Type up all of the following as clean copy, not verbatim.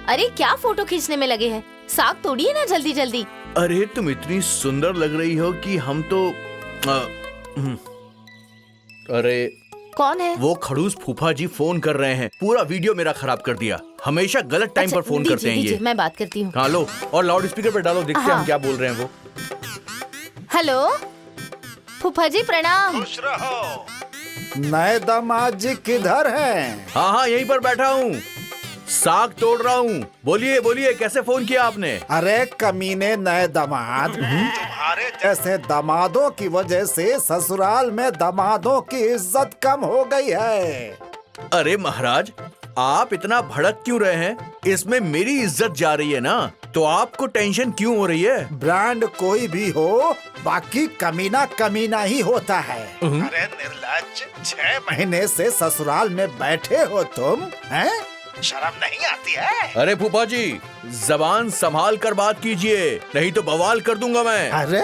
अरे क्या फोटो खींचने में लगे हैं? साग तोड़िए ना जल्दी जल्दी। अरे तुम इतनी सुंदर लग रही हो कि हम तो अरे कौन है? वो खड़ूस फूफा जी फोन कर रहे हैं, पूरा वीडियो मेरा खराब कर दिया। हमेशा गलत टाइम पर फोन करते हैं ये। मैं बात करती हूँ। हाँ लो, और लाउड स्पीकर पे डालो, देखते हैं हम क्या बोल रहे हैं वो। हेलो फूफा जी प्रणाम। खुश रहो। नए दामाद जी किधर हैं? हाँ हाँ यहीं पर बैठा हूँ, साग तोड़ रहा हूँ। बोलिए बोलिए, कैसे फोन किया आपने? अरे कमीने नए दामाद, तुम्हारे जैसे दामादों की वजह से ससुराल में दामादों की इज्जत कम हो गई है। अरे महाराज, आप इतना भड़क क्यों रहे हैं? इसमें मेरी इज्जत जा रही है ना, तो आपको टेंशन क्यों हो रही है? ब्रांड कोई भी हो, बाकी कमीना कमीना ही होता है। अरे निर्लज्ज, 6 महीने से ससुराल में बैठे हो तुम, हैं? शर्म नहीं आती है? अरे फूफा जी, जबान संभाल कर बात कीजिए, नहीं तो बवाल कर दूंगा मैं। अरे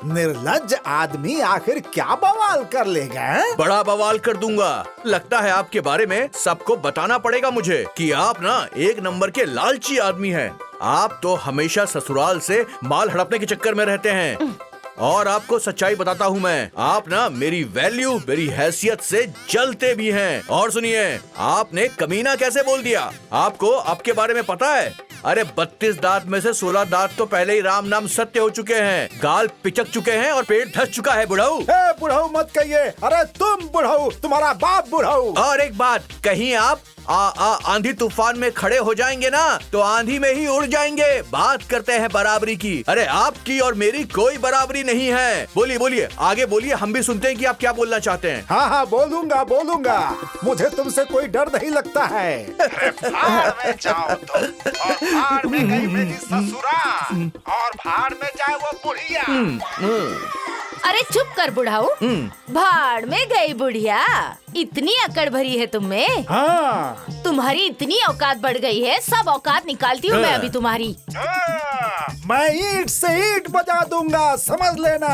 निर्लज्ज आदमी आखिर क्या बवाल कर लेगा? बड़ा बवाल कर दूंगा। लगता है आपके बारे में सबको बताना पड़ेगा मुझे कि आप ना एक नंबर के लालची आदमी हैं। आप तो हमेशा ससुराल से माल हड़पने के चक्कर में रहते हैं। और आपको सच्चाई बताता हूँ मैं, आप ना मेरी वैल्यू, मेरी हैसियत से जलते भी हैं। और सुनिए, आपने कमीना कैसे बोल दिया? आपको आपके बारे में पता है? अरे 32 दांत में से 16 दांत तो पहले ही राम नाम सत्य हो चुके हैं, गाल पिचक चुके हैं और पेट धस चुका है बुढ़ऊ। बुढ़ऊ मत कहिए, अरे तुम बुढ़ऊ, तुम्हारा बाप बुढ़ऊ। और एक बात, कहीं आप आंधी तूफान में खड़े हो जाएंगे ना, तो आंधी में ही उड़ जाएंगे। बात करते हैं बराबरी की। अरे आपकी और मेरी कोई बराबरी नहीं है। बोलिए बोलिए, आगे बोलिए, हम भी सुनते हैं कि आप क्या बोलना चाहते हैं। हाँ हाँ बोलूंगा बोलूंगा, मुझे तुमसे कोई डर नहीं लगता है। भाड़ में जाओ तुम, और भाड़ में गई मेरी ससुराल, और भाड़ में जाए वो बुढ़िया। अरे चुप कर बुढ़ाऊ, भाड़ में गई बुढ़िया। इतनी अकड़ भरी है तुम में? हाँ। तुम्हारी इतनी औकात बढ़ गई है, सब औकात निकालती हूँ मैं अभी तुम्हारी। मैं ईंट से ईंट बजा दूंगा, समझ लेना।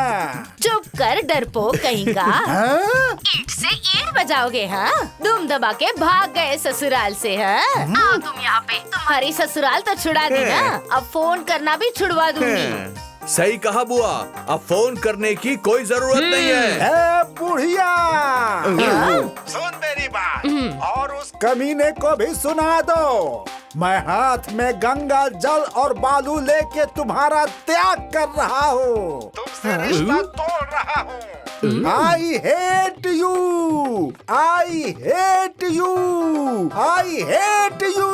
चुप कर डरपोक कहीं का। ईंट से ईंट बजाओगे? हाँ, दुम दबा के भाग गए ससुराल से। हाँ, आओ तुम यहाँ पे। तुम्हारी ससुराल तो छुड़ा दी ना, अब फोन करना भी छुड़वा दूंगी। सही कहा बुआ, अब फोन करने की कोई जरूरत नहीं है। बुढ़िया, सुन मेरी बात, और उस कमीने को भी सुना दो। मैं हाथ में गंगा जल और बालू लेके तुम्हारा त्याग कर रहा हूँ, तुमसे रिश्ता तोड़ रहा हूँ। I hate you, I hate you, I hate you।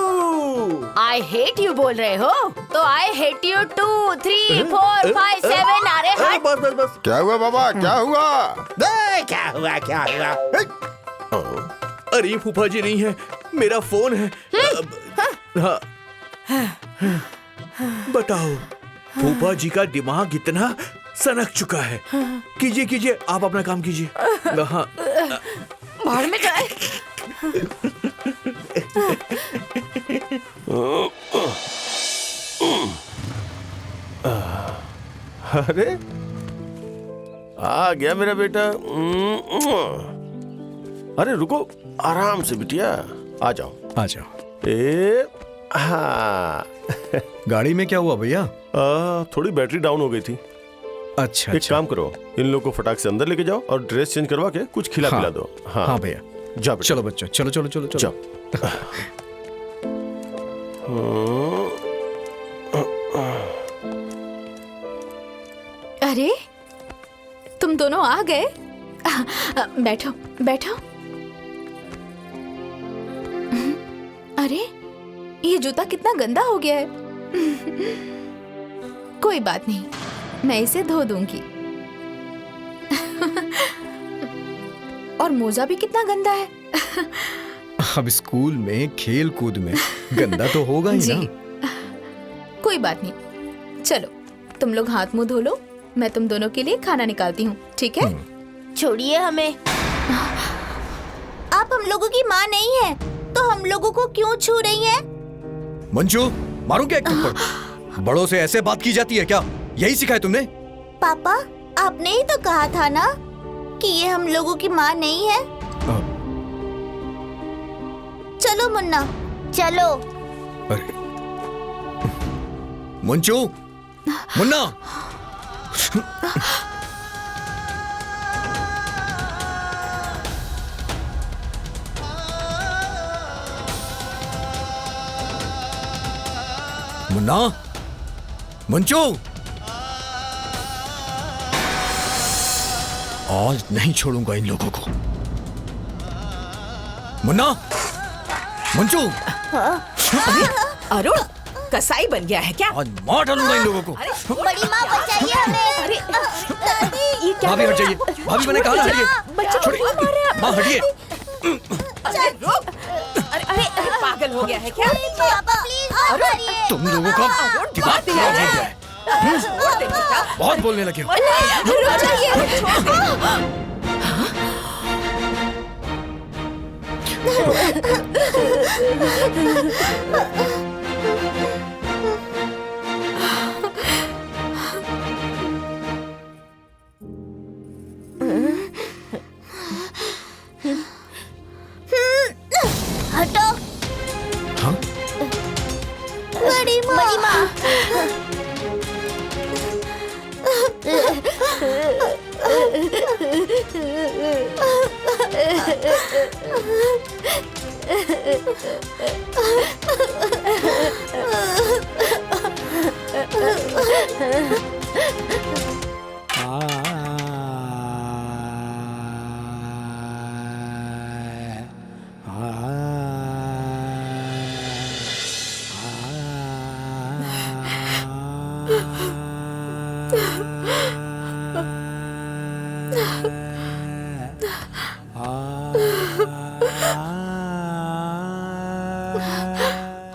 I hate you बोल रहे हो? तो I hate you 2, 3, 4, 5, 7। अरे हट। बस बस बस। क्या हुआ बाबा, क्या हुआ? क्या हुआ क्या हुआ? अरे फूफा जी नहीं है, मेरा फोन है। हाँ। बताओ, फूफा जी का दिमाग इतना सनक चुका है। कीजिए कीजिए, आप अपना काम कीजिए। हाँ। भाड़ में जाए। अरे आ गया मेरा बेटा। अरे रुको, आराम से बिटिया, आ जाओ आ जाओ। हाँ। गाड़ी में क्या हुआ भैया? थोड़ी बैटरी डाउन हो गई थी। अच्छा एक काम करो, इन लोगों को फटाक से अंदर लेके जाओ और ड्रेस चेंज करवा के कुछ खिला पिला दो। हाँ भैया, जाओ चलो बच्चों, चलो चलो चलो चलो जाओ। अरे तुम दोनों आ गए? बैठो बैठो। अरे ये जूता कितना गंदा हो गया है। कोई बात नहीं, मैं इसे धो दूंगी। और मोजा भी कितना गंदा है। अब स्कूल में खेल कूद में गंदा तो होगा ही जी। ना। कोई बात नहीं, चलो तुम लोग हाथ मुंह धो लो, मैं तुम दोनों के लिए खाना निकालती हूँ, ठीक है? छोड़िए हमें। आप हम लोगों की माँ नहीं है, तो हम लोगों को क्यों छू रही है? मंजू, मारू क्या एक थप्पड़? बड़ों से ऐसे बात की जाती है क्या? यही सिखाया तुमने? पापा, आपने ही तो कहा था ना कि ये हम लोगों की माँ नहीं है। चलो मुन्ना, चलो। अरे मुंचू, मुन्ना, मुन्ना, मुंचू, आज नहीं छोड़ूंगा इन लोगों को। मुन्ना, मुंचू, अरुण कसाई बन गया है क्या? आज मार डालूंगा इन लोगों को। बड़ी माँ बचाइए हमें। अरे दादी, ये क्या? भाभी हट जाइए, भाभी मैंने कहा ना हटिए। बच्चे को छोड़िए, क्यों मार रहे हैं? माँ हटिए। अरे रुक। अरे पागल हो गया है क्या? पापा प्लीज मत करिए। तुम लोगों का दिमाग खराब हो गया है। छोड़ दे बेटा। बहुत बोलने लगे हो। रुक जाइए, छोड़ दे। हटो। हाँ? बड़ी माँ।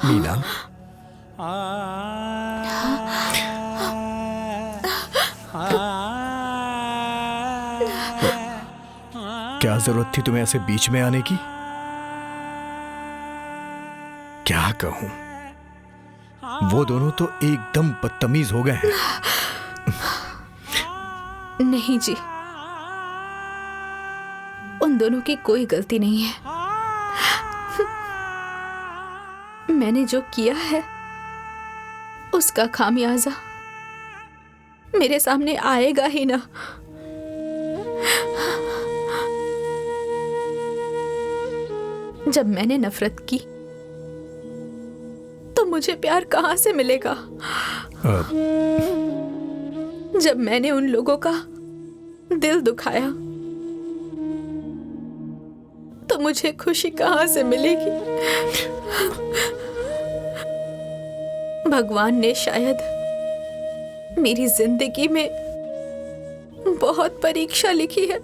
मीना, क्या जरूरत थी तुम्हें ऐसे बीच में आने की? क्या कहूं, वो दोनों तो एकदम बदतमीज हो गए हैं। नहीं जी, उन दोनों की कोई गलती नहीं है। मैंने जो किया है उसका खामियाजा मेरे सामने आएगा ही ना। जब मैंने नफरत की तो मुझे प्यार कहां से मिलेगा? जब मैंने उन लोगों का दिल दुखाया तो मुझे खुशी कहां से मिलेगी? भगवान ने शायद मेरी जिंदगी में बहुत परीक्षा लिखी है।